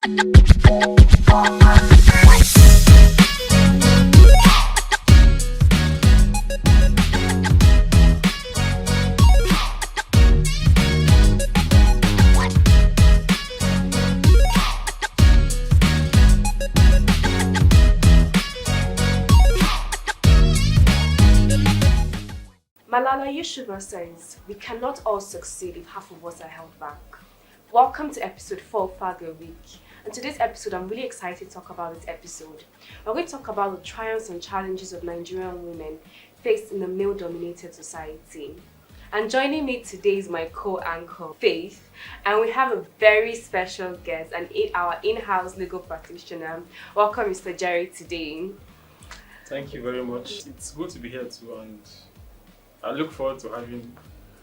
Malala Yousafzai says, "We cannot all succeed if half of us are held back." Welcome to episode 4 of Fargo Week. And today's episode, I'm really excited to talk about this episode. We're going to talk about the triumphs and challenges of Nigerian women faced in a male-dominated society. And joining me today is my co-anchor, Faith. And we have a very special guest, our in-house legal practitioner. Welcome, Mr. Jerry, today. Thank you very much. It's good to be here too, and I look forward to having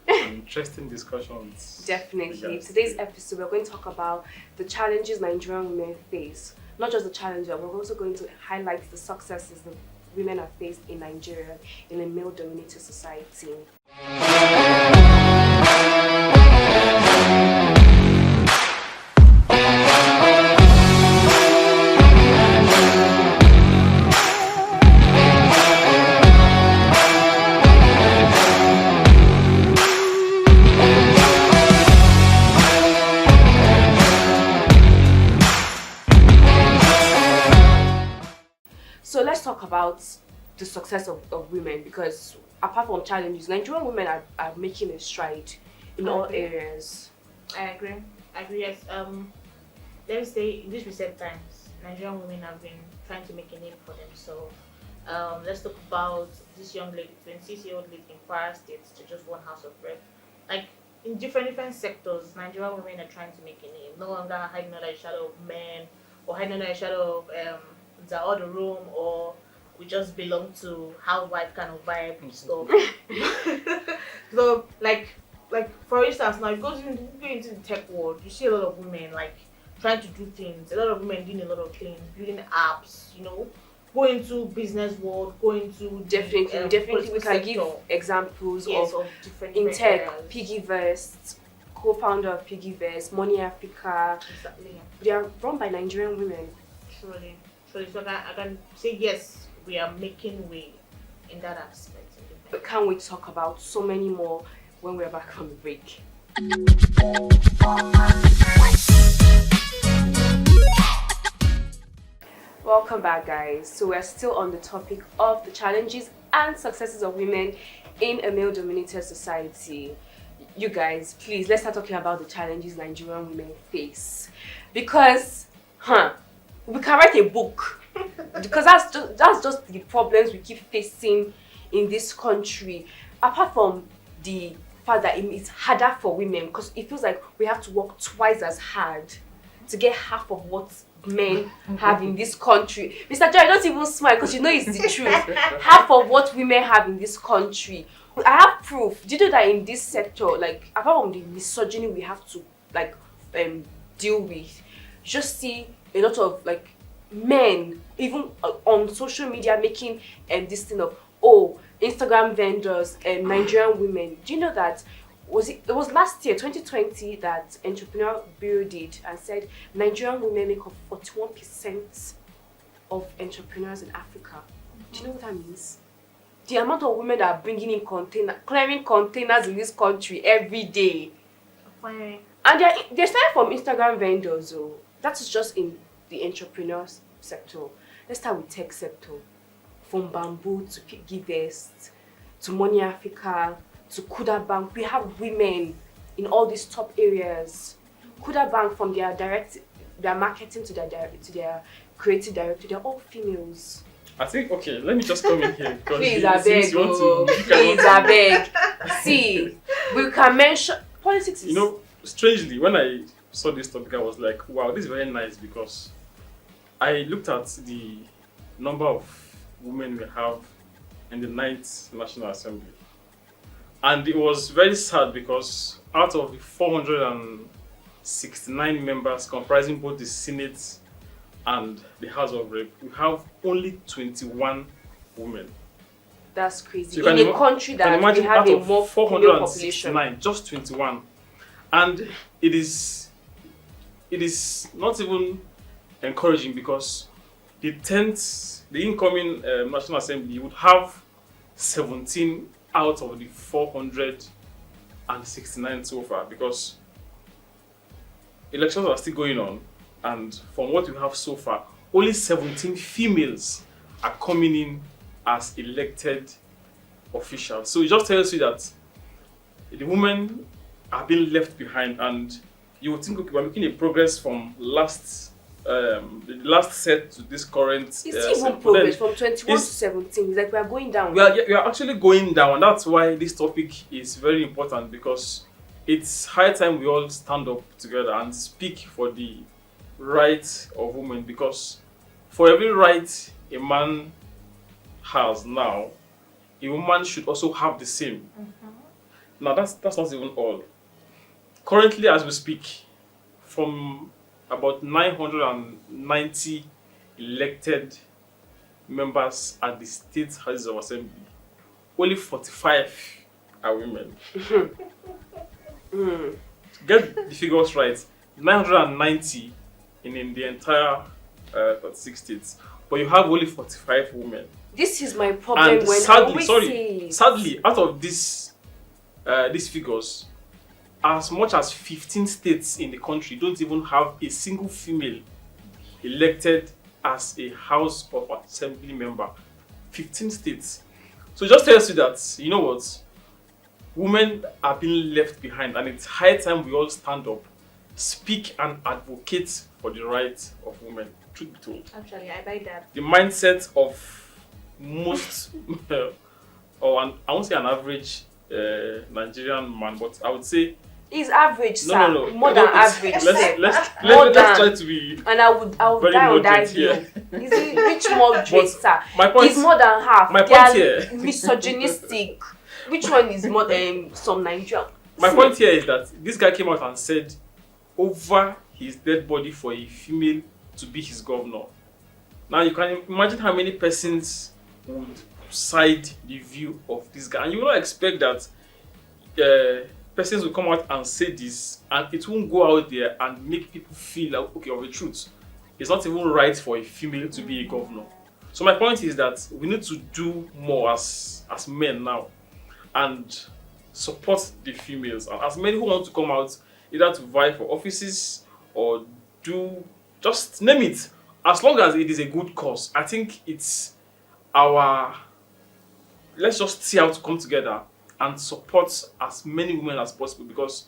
interesting discussions. Definitely. Today's episode, we're going to talk about the challenges Nigerian women face. Not just the challenges, but we're also going to highlight the successes that women have faced in Nigeria in a male-dominated society. So let's talk about the success of women, because apart from challenges, Nigerian women are making a stride in all areas. I agree. Yes. Let me say, in these recent times, Nigerian women have been trying to make a name for themselves. Let's talk about this young lady, 26-year-old lady in Kwara State, to just one House of Rep. Like, in different sectors, Nigerian women are trying to make a name. No longer hiding under the shadow of men, or hiding under the shadow of the other room, or we just belong to housewife kind of vibe stuff. So like for instance, now you go into the tech world, you see a lot of women like trying to do things, a lot of women doing a lot of things, building apps, go into business world, go into Definitely we can give examples of different in tech areas. Piggyverse, co-founder of Piggyverse, Money Africa. Exactly. They are run by Nigerian women. Truly. So I can say yes, we are making way in that aspect. But can't wait to talk about so many more when we're back from the break. Welcome back, guys. So we're still on the topic of the challenges and successes of women in a male-dominated society. You guys, please, let's start talking about the challenges Nigerian women face. Because, we can write a book. Because that's just the problems we keep facing in this country. Apart from the fact that it's harder for women, because it feels like we have to work twice as hard to get half of what men have in this country. Mr. Joy, don't even smile, because you know it's the truth. Half of what women have in this country. I have proof. Do you know that in this sector, like apart from the misogyny we have to deal with, you just see a lot of like men even on social media making this thing of Instagram vendors and Nigerian women. Do you know that it was last year 2020 that Entrepreneur Bureau did and said Nigerian women make up 41% of entrepreneurs in Africa. Do you know what that means? The amount of women that are bringing in clearing containers in this country every day. Fine. And they're starting from Instagram vendors, so that is just in the entrepreneurs sector. Let's start with tech sector. From Bamboo to Piggyverse to Money Africa to Kuda Bank, we have women in all these top areas. Kuda Bank, from their marketing to their creative director, they're all females. I think, okay, let me just come in here. Please, I beg. Please, I beg. See, we can mention politics. Strangely, when I saw this topic, I was like, wow, this is very nice, because I looked at the number of women we have in the 9th National Assembly. And it was very sad, because out of the 469 members comprising both the Senate and the House of Rep, we have only 21 women. That's crazy. So in a country that we have a more female population. Just 21. And it is it is not even encouraging because the incoming National Assembly would have 17 out of the 469 so far because elections are still going on, and from what we have so far, only 17 females are coming in as elected officials. So it just tells you that the women are being left behind, and you would think, okay, we're making a progress from the last set to this current. It's even progress from 21 to 17. It's like we are going down. We are actually going down, and that's why this topic is very important because it's high time we all stand up together and speak for the rights of women, because for every right a man has now, a woman should also have the same. Now that's not even all. Currently, as we speak, from about 990 elected members at the State Houses of Assembly, only 45 are women. Get the figures right. 990 in the entire 36 states, but you have only 45 women. This is my problem. And when sadly, out of these figures, as much as 15 states in the country don't even have a single female elected as a House of Assembly member. 15 states. So it just tells you that, you know what, women are being left behind, and it's high time we all stand up, speak and advocate for the rights of women. Truth be told. Actually, I buy that. The mindset of most, I won't say an average Nigerian man, but I would say is average, sir. No. More than average. Let's try to be. And I would very die on that moderate hill. here. Is it rich moderate, sir? My point It's more than half. my They point are here- misogynistic. Which one is more than some Nigerian? My point here is that this guy came out and said over his dead body for a female to be his governor. Now you can imagine how many persons would side the view of this guy, and you will not expect that persons will come out and say this, and it won't go out there and make people feel like, okay, of the truth, it's not even right for a female to be a governor. So my point is that we need to do more as men now and support the females, and as many who want to come out either to vie for offices or just name it, as long as it is a good cause. I think it's let's just see how to come together and support as many women as possible, because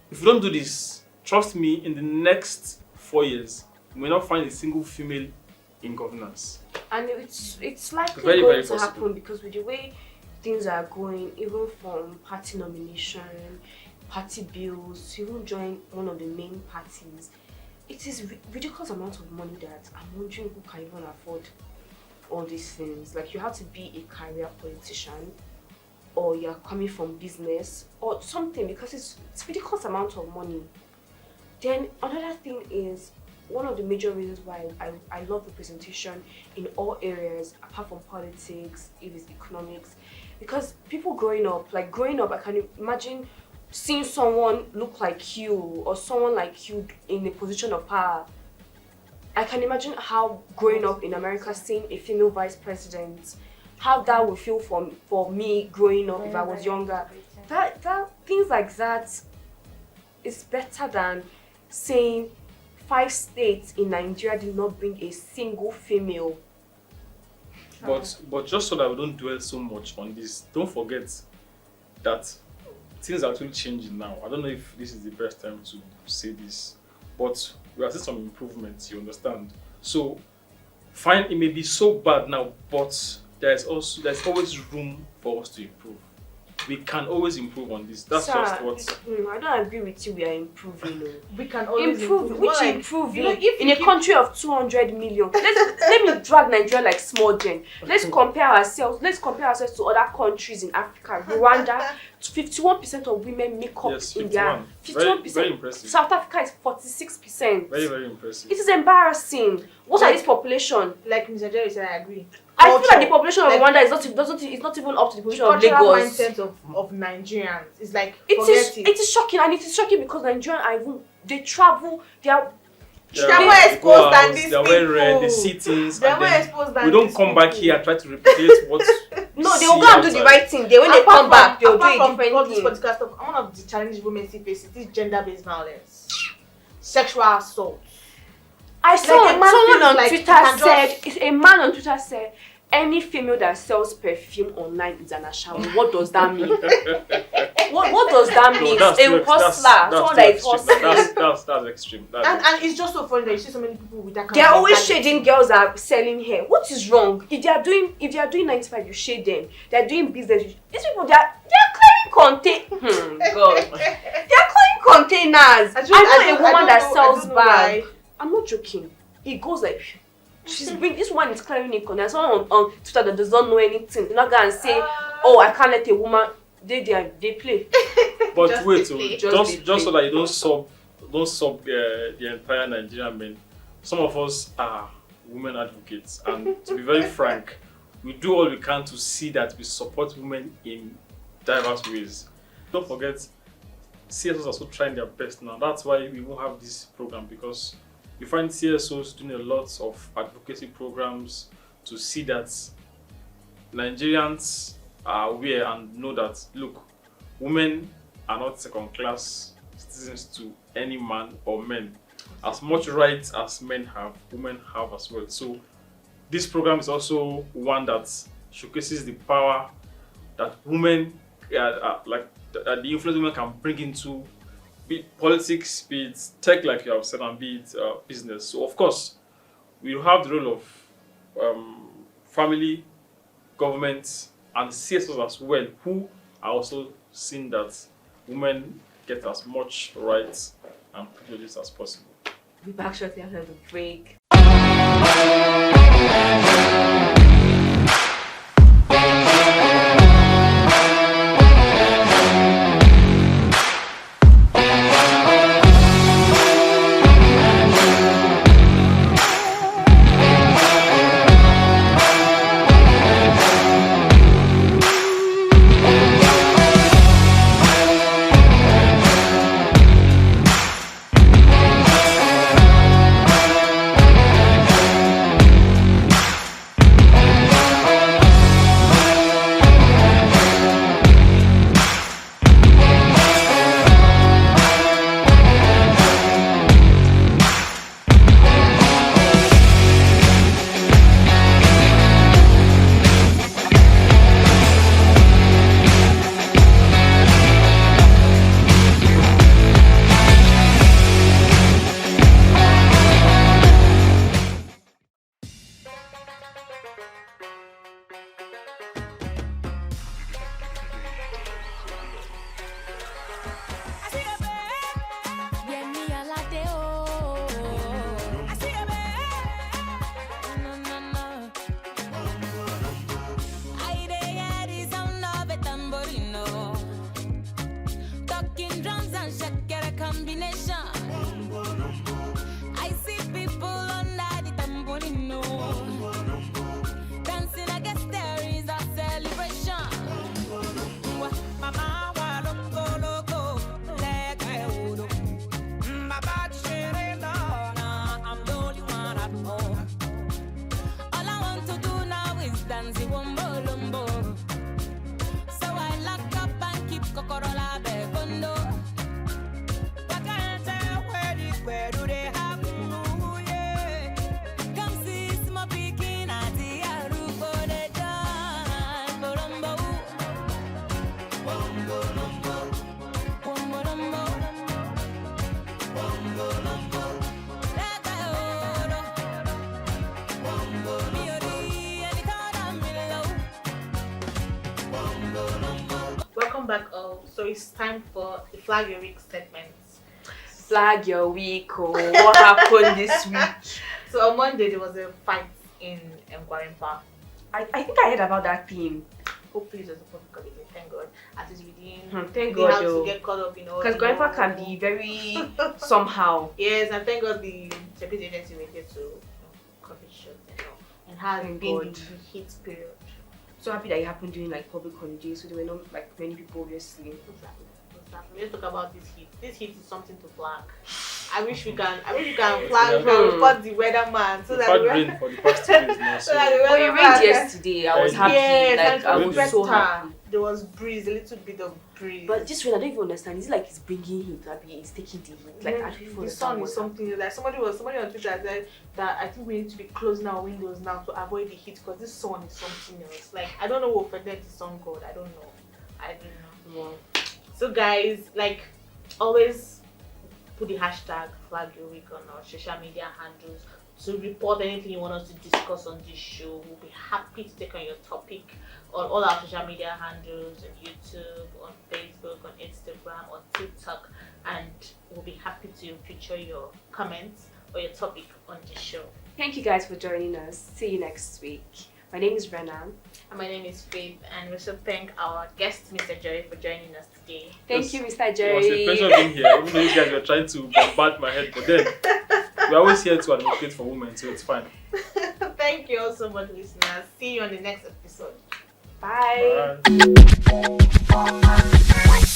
if we don't do this, trust me, in the next 4 years we may not find a single female in governance. And it's likely Very, going very to possible. happen because with the way things are going, even from party nomination, party bills, to even join one of the main parties, it is ridiculous amount of money that I'm wondering who can even afford all these things. Like, you have to be a career politician, or you're coming from business or something, because it's ridiculous amount of money. Then another thing is, one of the major reasons why I love representation in all areas apart from politics, it is economics, because people growing up, I can imagine seeing someone look like you or someone like you in a position of power. I can imagine how growing up in America, seeing a female vice president, how that would feel for me growing up if I was younger. That things like that is better than saying 5 states in Nigeria did not bring a single female. But just so that we don't dwell so much on this, don't forget that things are actually changing now. I don't know if this is the best time to say this, but we are seeing some improvements, you understand? So fine, it may be so bad now, but there's always room for us to improve. We can always improve on this. That's just what. I don't agree with you. We are improving. We can always Improve. Which improving? if In a country of 200 million. Let me drag Nigeria like small gen. Let's compare ourselves to other countries in Africa. Rwanda, 51% of women make up Yes, in their 51%. Very impressive. South Africa is 46%. Very, very impressive. It is embarrassing. What are this population? Like Mr. Jerry said, I agree. I feel like the population of Rwanda is not even up to the population of Cultural Lagos. mindset of Nigerians is like It is shocking, and it is shocking because Nigerians are even, they travel, Yeah, They're more they go exposed than out, these they're wearing red, they people. see things, They're and more then exposed than we don't these come back people. here and try to replicate what No, we they'll see go and do the outside. right thing. When they Apart come back, they'll do apart a from all different this thing. political stuff, one of the challenges women see face is this gender-based violence, sexual assault. I saw Like, a man someone feels on like Twitter he can said, a man on Twitter said, any female that sells perfume online is an ashawo. What does that mean? what does that No, mean? that's A too hustler, someone that is hustling. That's extreme. And it's just so funny that you see so many people with that kind They're of always mentality. shading girls that are selling hair. What is wrong? If they are doing 9 to 5, you shade them. They're doing business. These people, they're clearing God. They're clearing containers. I know a woman that sells bags. I'm not joking. It goes like this one is clearing a container. Someone on Twitter that does not know anything. They're not gonna say, oh, I can't let a woman. They play. But Just wait, to play. just so that you don't sub the entire Nigerian men. Some of us are women advocates, and to be very frank, we do all we can to see that we support women in diverse ways. Don't forget, CSOs are also trying their best now. That's why we won't have this program, because you find CSOs doing a lot of advocacy programs to see that Nigerians are aware and know that, look, women are not second-class citizens to any man or men. As much rights as men have, women have as well. So this program is also one that showcases the power that women, the influence women can bring into, be it politics, be it tech, like you have said, and be it business. So of course, we have the role of family, government, and CSOs as well, who are also seeing that women get as much rights and privileges as possible. We'll be back shortly after the break. Welcome back all. So it's time for the Flag Your Week segment. Flag your week. Oh, what happened this week? So on Monday there was a fight in Gwarimpa. I think I heard about that theme. Hopefully it was a public holiday, thank God. At least we didn't Thank we God, have though. to get caught up in all. Because Grandpa can be very somehow. Yes, and thank God the security agency were here to cover it short and has Thank been God. in the heat period. So happy that it happened during like public holidays, so there were not like many people obviously. Exactly. Let's talk about this heat. This heat is something to flag. I wish we can plan, we can report the weatherman so We've that had the rain for the past 2 days now, so that the But it weatherman rained can- yesterday. I was happy. Yes, Like I and was it so better. happy. There was breeze, a little bit of breeze. But this rain, I don't even understand. Is it like it's bringing heat? Maybe it's taking the heat. Like I don't even the understand sun is what's something like somebody on Twitter said that I think we need to be closing our windows now to avoid the heat because this sun is something else. Like I don't know what offended the sun god. I don't know. happening. Wow. So guys, like always put the hashtag flag your week on our social media handles to report anything you want us to discuss on this show. We'll be happy to take on your topic on all our social media handles on YouTube, on Facebook, on Instagram, on TikTok, and we'll be happy to feature your comments or your topic on the show. Thank you guys for joining us. See you next week. My name is Rena. And my name is Faith, and we should thank our guest, Mr. Jerry, for joining us today. Thank you, Mr. It Jerry. was a pleasure being here, even though these guys were trying to bombard my head, but then we're always here to advocate for women, so it's fine. Thank you all so much, listeners. See you on the next episode. Bye. Bye.